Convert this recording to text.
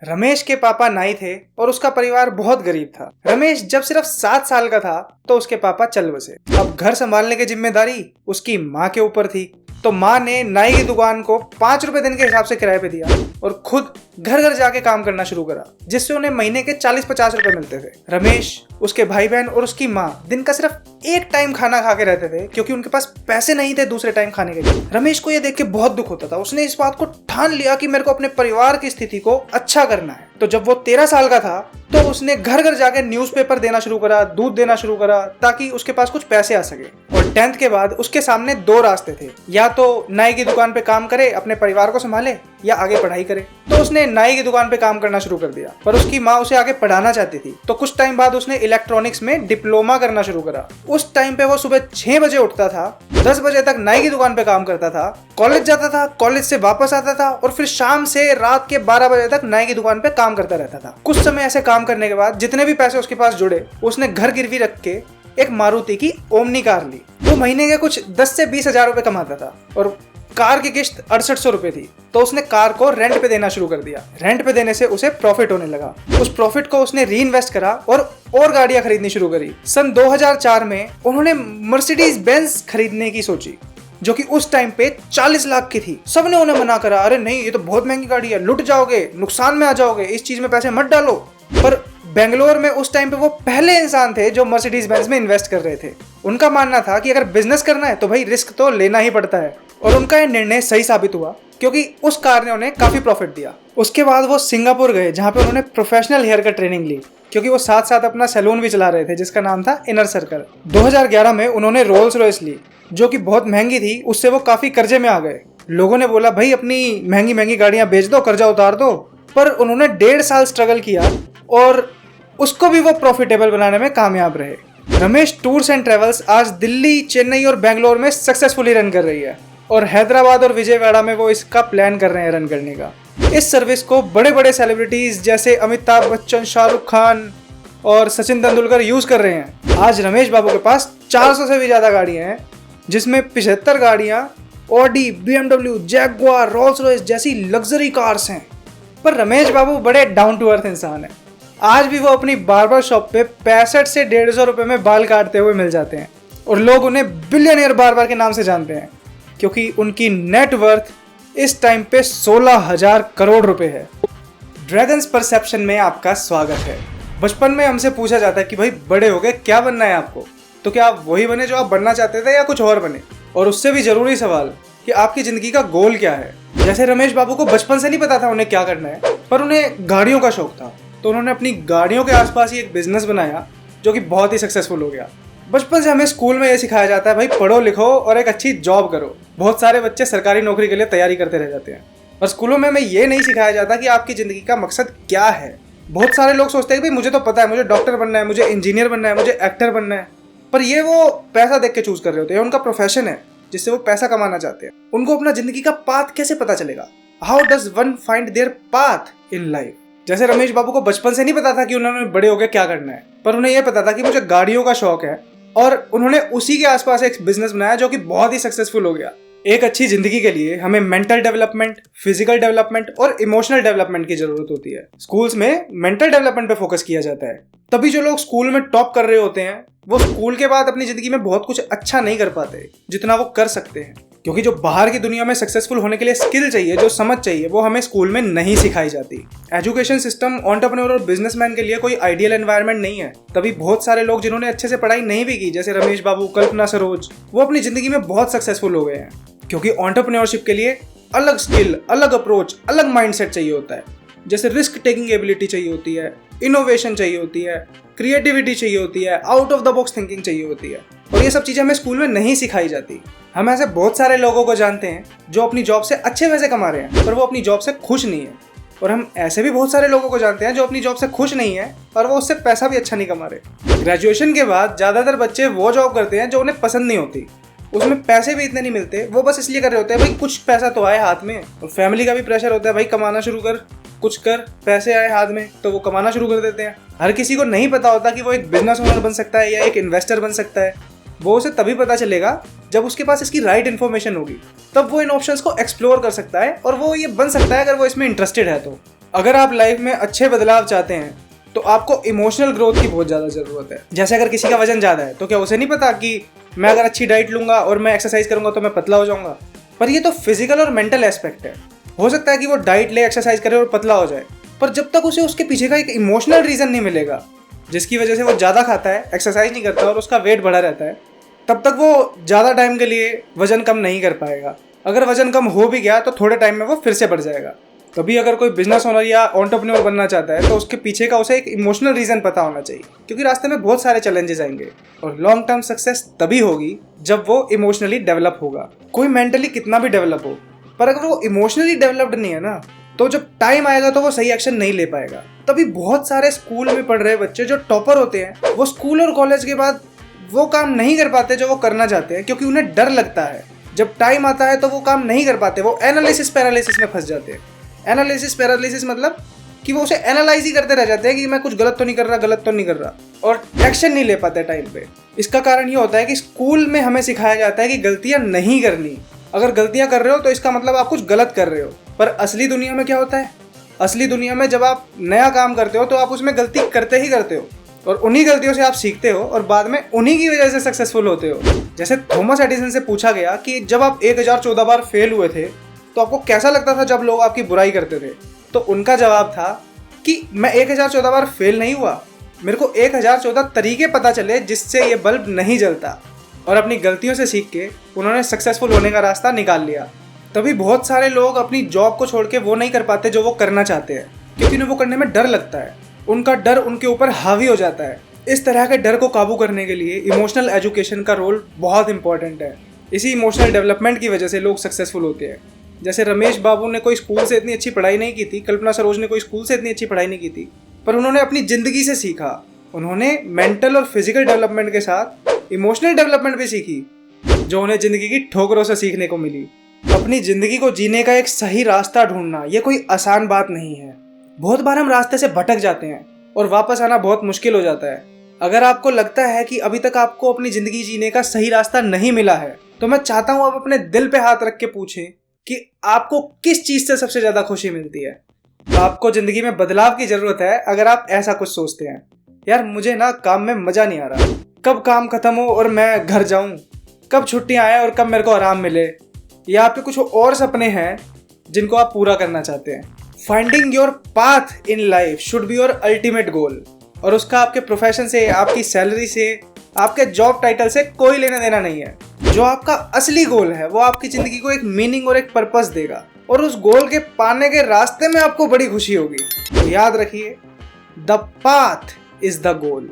रमेश के पापा नाई थे और उसका परिवार बहुत गरीब था। रमेश जब सिर्फ 7 साल का था तो उसके पापा चल बसे। अब घर संभालने की जिम्मेदारी उसकी माँ के ऊपर थी, तो माँ ने नाई की दुकान को 5 रुपए दिन के हिसाब से किराए पे दिया और खुद घर घर जाके काम करना शुरू करा, जिससे उन्हें महीने के 40-50 रुपए मिलते थे। रमेश, उसके भाई बहन और उसकी माँ दिन का सिर्फ एक टाइम खाना खा के रहते थे, क्योंकि उनके पास पैसे नहीं थे दूसरे टाइम खाने के लिए। रमेश को यह देख के बहुत दुख होता था। उसने इस बात को ठान लिया कि मेरे को अपने परिवार की स्थिति को अच्छा करना है। तो जब वो 13 साल का था तो उसने घर घर जाके न्यूज़पेपर देना शुरू करा, दूध देना शुरू करा, ताकि उसके पास कुछ पैसे आ सके। और 10th के बाद उसके सामने 2 रास्ते थे, या तो नाई की दुकान पे काम करे, अपने परिवार को संभाले, या आगे पढ़ाई करे। तो उसने नाई की दुकान पे काम करना शुरू कर दिया, पर उसकी माँ उसे आगे पढ़ाना चाहती थी। तो कुछ टाइम बाद उसने इलेक्ट्रॉनिक्स में डिप्लोमा करना शुरू करा। उस टाइम पे वो सुबह 6 बजे उठता था, 10 बजे तक नाई की दुकान पे काम करता था, कॉलेज जाता था, कॉलेज से वापस आता था और फिर शाम से रात के 12 बजे तक नाई की दुकान पे काम करता रहता था। कुछ समय ऐसे काम करने के बाद जितने भी पैसे उसके पास जुड़े, उसने घर गिरवी रख के एक मारुति की ओमनी कार ली। वो महीने के कुछ 10 से 20 हजार रुपए कमाता था और कार की किस्त 6800 रुपए थी। तो उसने कार को रेंट पे देना शुरू कर दिया। रेंट पे देने से उसे प्रॉफिट होने लगा। उस प्रॉफिट को उसने री इन्वेस्ट करा और गाड़ियां खरीदनी शुरू करी। सन 2004 में उन्होंने मर्सिडीज बेंज खरीदने की सोची, जो कि उस टाइम पे 40 लाख की थी। सबने उन्हें मना करा, अरे नहीं, ये तो बहुत महंगी गाड़ी है, लुट जाओगे, नुकसान में आ जाओगे, इस चीज में पैसे मत डालो। पर बेंगलोर में उस टाइम पे वो पहले इंसान थे जो मर्सिडीज बेंज में इन्वेस्ट कर रहे थे। उनका मानना था कि अगर बिजनेस करना है तो भाई रिस्क तो लेना ही पड़ता है, और उनका यह निर्णय सही साबित हुआ, क्योंकि उस कार ने उन्हें काफी प्रॉफिट दिया। उसके बाद वो सिंगापुर गए, जहाँ पे उन्होंने प्रोफेशनल हेयर कट ट्रेनिंग ली, क्योंकि वो साथ साथ अपना सैलून भी चला रहे थे जिसका नाम था इनर सर्कल। 2011 में उन्होंने रोल्स रॉयस ली, जो कि बहुत महंगी थी। उससे वो काफी कर्जे में आ गए। लोगों ने बोला, भाई अपनी महंगी महंगी गाड़ियां बेच दो, कर्जा उतार दो। पर उन्होंने 1.5 साल स्ट्रगल किया और उसको भी वो प्रॉफिटेबल बनाने में कामयाब रहे। रमेश टूर्स एंड ट्रेवल्स आज दिल्ली, चेन्नई और बेंगलोर में सक्सेसफुली रन कर रही है, और हैदराबाद और विजयवाड़ा में वो इसका प्लान कर रहे हैं रन करने का। इस सर्विस को बड़े बड़े सेलिब्रिटीज जैसे अमिताभ बच्चन, शाहरुख खान और सचिन तेंदुलकर यूज कर रहे हैं। आज रमेश बाबू के पास 400 से भी ज्यादा गाड़ियां हैं, जिसमें 75 गाड़ियां Audi, BMW, Jaguar, Rolls Royce जैसी लग्जरी कार्स हैं। पर रमेश बाबू बड़े डाउन टू अर्थ इंसान हैं। आज भी वो अपनी बार्बर शॉप पे 65 से 150 रुपए में बाल काटते हुए मिल जाते हैं, और लोग उन्हें बिलियनियर बार्बर के नाम से जानते हैं, क्योंकि उनकी नेट वर्थ इस टाइम पे 16,000 करोड़ रुपए है। ड्रैगन्स परसेप्शन में आपका स्वागत है। बचपन में हमसे पूछा जाता है कि भाई बड़े हो गए क्या बनना है आपको, तो क्या आप वही बने जो आप बनना चाहते थे या कुछ और बने? और उससे भी जरूरी सवाल कि आपकी जिंदगी का गोल क्या है। जैसे रमेश बाबू को बचपन से नहीं पता था उन्हें क्या करना है, पर उन्हें गाड़ियों का शौक था, तो उन्होंने अपनी गाड़ियों के आसपास ही एक बिजनेस बनाया, जो कि बहुत ही सक्सेसफुल हो गया। बचपन से हमें स्कूल में ये सिखाया जाता है, भाई पढ़ो लिखो और एक अच्छी जॉब करो। बहुत सारे बच्चे सरकारी नौकरी के लिए तैयारी करते रह जाते हैं, और स्कूलों में हमें ये नहीं सिखाया जाता कि आपकी ज़िंदगी का मकसद क्या है। बहुत सारे लोग सोचते हैं कि भाई मुझे तो पता है, मुझे डॉक्टर बनना है, मुझे इंजीनियर बनना है, मुझे एक्टर बनना है, पर ये वो पैसा देख के चूज कर रहे होते हैं। उनका प्रोफेशन है जिससे वो पैसा कमाना चाहते हैं। उनको अपना जिंदगी का पाथ कैसे पता चलेगा? How does one find there path in life? जैसे रमेश बाबू को बचपन से नहीं पता था कि उन्होंने बड़े होकर क्या करना है, पर उन्हें यह पता था कि मुझे गाड़ियों का शौक है, और उन्होंने उसी के आसपास एक बिजनेस बनाया जो कि बहुत ही सक्सेसफुल हो गया। एक अच्छी जिंदगी के लिए हमें मेंटल डेवलपमेंट, फिजिकल डेवलपमेंट और इमोशनल डेवलपमेंट की जरूरत होती है। स्कूल्स में मेंटल डेवलपमेंट पे फोकस किया जाता है। तभी जो लोग स्कूल में टॉप कर रहे होते हैं, वो स्कूल के बाद अपनी जिंदगी में बहुत कुछ अच्छा नहीं कर पाते जितना वो कर सकते हैं, क्योंकि जो बाहर की दुनिया में सक्सेसफुल होने के लिए स्किल चाहिए, जो समझ चाहिए, वो हमें स्कूल में नहीं सिखाई जाती। एजुकेशन सिस्टम एंटरप्रेन्योर और बिजनेसमैन के लिए कोई आइडियल एनवायरनमेंट नहीं है। तभी बहुत सारे लोग जिन्होंने अच्छे से पढ़ाई नहीं भी की, जैसे रमेश बाबू, कल्पना सरोज, वो अपनी जिंदगी में बहुत सक्सेसफुल हो गए हैं, क्योंकि एंटरप्रेन्योरशिप के लिए अलग स्किल, अलग अप्रोच, अलग माइंडसेट चाहिए होता है। जैसे रिस्क टेकिंग एबिलिटी चाहिए होती है, इनोवेशन चाहिए होती है, क्रिएटिविटी चाहिए होती है, out of the box thinking चाहिए होती है, और ये सब चीजें हमें स्कूल में नहीं सिखाई जाती। हम ऐसे बहुत सारे लोगों को जानते हैं जो अपनी जॉब से अच्छे पैसे कमा रहे हैं, पर वो अपनी जॉब से खुश नहीं है। और हम ऐसे भी बहुत सारे लोगों को जानते हैं जो अपनी जॉब से खुश नहीं है और वो उससे पैसा भी अच्छा नहीं कमा रहे। ग्रेजुएशन के बाद ज्यादातर बच्चे वो जॉब करते हैं जो उन्हें पसंद नहीं होती, उसमें पैसे भी इतने नहीं मिलते, वो बस इसलिए कर रहे होते हैं भाई कुछ पैसा तो आए हाथ में। और फैमिली का भी प्रेशर होता है, भाई कमाना शुरू कर, कुछ कर, पैसे आए हाथ में, तो वो कमाना शुरू कर देते हैं। हर किसी को नहीं पता होता कि वो एक बिजनेस ओनर बन सकता है या एक इन्वेस्टर बन सकता है। वो उसे तभी पता चलेगा जब उसके पास इसकी राइट इन्फॉर्मेशन होगी तब वो इन ऑप्शंस को एक्सप्लोर कर सकता है और वो ये बन सकता है अगर वो इसमें इंटरेस्टेड है तो। अगर आप लाइफ में अच्छे बदलाव चाहते हैं तो आपको इमोशनल ग्रोथ की बहुत ज़्यादा ज़रूरत है। जैसे अगर किसी का वजन ज़्यादा है तो क्या उसे नहीं पता कि मैं अगर अच्छी डाइट लूँगा और मैं एक्सरसाइज करूँगा तो मैं पतला हो जाऊँगा। पर ये तो फिजिकल और मेंटल एस्पेक्ट है। हो सकता है कि वो डाइट ले, एक्सरसाइज करे और पतला हो जाए, पर जब तक उसे उसके पीछे का एक इमोशनल रीज़न नहीं मिलेगा जिसकी वजह से वो ज़्यादा खाता है, एक्सरसाइज नहीं करता और उसका वेट बढ़ा रहता है, तब तक वो ज़्यादा टाइम के लिए वजन कम नहीं कर पाएगा। अगर वजन कम हो भी गया तो थोड़े टाइम में वो फिर से बढ़ जाएगा। तभी अगर कोई बिजनेस ओनर या एंटरप्रेन्योर बनना चाहता है तो उसके पीछे का उसे एक इमोशनल रीज़न पता होना चाहिए, क्योंकि रास्ते में बहुत सारे चैलेंजेस आएंगे और लॉन्ग टर्म सक्सेस तभी होगी जब वो इमोशनली डेवलप होगा। कोई मेंटली कितना भी डेवलप हो, पर अगर वो इमोशनली डेवलप्ड नहीं है ना, तो जब टाइम आएगा तो वो सही एक्शन नहीं ले पाएगा। तभी बहुत सारे स्कूल में पढ़ रहे बच्चे जो टॉपर होते हैं वो स्कूल और कॉलेज के बाद वो काम नहीं कर पाते जो वो करना चाहते हैं, क्योंकि उन्हें डर लगता है। जब टाइम आता है तो वो काम नहीं कर पाते, वो एनालिसिस पैरालिसिस में फंस जाते हैं। एनालिसिस पैरालिसिस मतलब कि वो उसे एनालाइज ही करते रह जाते हैं कि मैं कुछ गलत तो नहीं कर रहा, और एक्शन नहीं ले पाते टाइम पे। इसका कारण ये होता है कि स्कूल में हमें सिखाया जाता है कि गलतियां नहीं करनी। अगर गलतियां कर रहे हो तो इसका मतलब आप कुछ गलत कर रहे हो। पर असली दुनिया में क्या होता है? असली दुनिया में जब आप नया काम करते हो तो आप उसमें गलती करते ही करते हो और उन्हीं गलतियों से आप सीखते हो और बाद में उन्हीं की वजह से सक्सेसफुल होते हो। जैसे थॉमस एडिसन से पूछा गया कि जब आप 1014 बार फेल हुए थे तो आपको कैसा लगता था जब लोग आपकी बुराई करते थे? तो उनका जवाब था कि मैं 1014 बार फेल नहीं हुआ, मेरे को 1014 तरीके पता चले जिससे ये बल्ब नहीं जलता, और अपनी गलतियों से सीख के उन्होंने सक्सेसफुल होने का रास्ता निकाल लिया। तभी बहुत सारे लोग अपनी जॉब को छोड़ के वो नहीं कर पाते जो वो करना चाहते हैं, क्योंकि उन्हें वो करने में डर लगता है। उनका डर उनके ऊपर हावी हो जाता है। इस तरह के डर को काबू करने के लिए इमोशनल एजुकेशन का रोल बहुत इंपॉर्टेंट है। इसी इमोशनल डेवलपमेंट की वजह से लोग सक्सेसफुल होते हैं। जैसे रमेश बाबू ने कोई स्कूल से इतनी अच्छी पढ़ाई नहीं की थी, कल्पना सरोज ने कोई स्कूल से इतनी अच्छी पढ़ाई नहीं की थी, पर उन्होंने अपनी ज़िंदगी से सीखा। उन्होंने मेंटल और फिजिकल डेवलपमेंट के साथ इमोशनल डेवलपमेंट भी सीखी, जो उन्हें ज़िंदगी की ठोकरों से सीखने को मिली। अपनी ज़िंदगी को जीने का एक सही रास्ता ढूंढना ये कोई आसान बात नहीं है। बहुत बार हम रास्ते से भटक जाते हैं और वापस आना बहुत मुश्किल हो जाता है। अगर आपको लगता है कि अभी तक आपको अपनी ज़िंदगी जीने का सही रास्ता नहीं मिला है तो मैं चाहता हूँ आप अपने दिल पे हाथ रख के पूछें कि आपको किस चीज़ से सबसे ज़्यादा खुशी मिलती है। आपको ज़िंदगी में बदलाव की ज़रूरत है अगर आप ऐसा कुछ सोचते हैं, यार मुझे ना काम में मज़ा नहीं आ रहा, कब काम ख़त्म हो और मैं घर जाऊँ, कब छुट्टियाँ आए और कब मेरे को आराम मिले, या आपके कुछ और सपने हैं जिनको आप पूरा करना चाहते हैं। Finding your path in life should be your ultimate goal, और उसका आपके प्रोफेशन से, आपकी सैलरी से, आपके जॉब टाइटल से कोई लेना देना नहीं है। जो आपका असली गोल है वो आपकी ज़िंदगी को एक मीनिंग और एक पर्पस देगा, और उस गोल के पाने के रास्ते में आपको बड़ी खुशी होगी। तो याद रखिए, the path is the goal.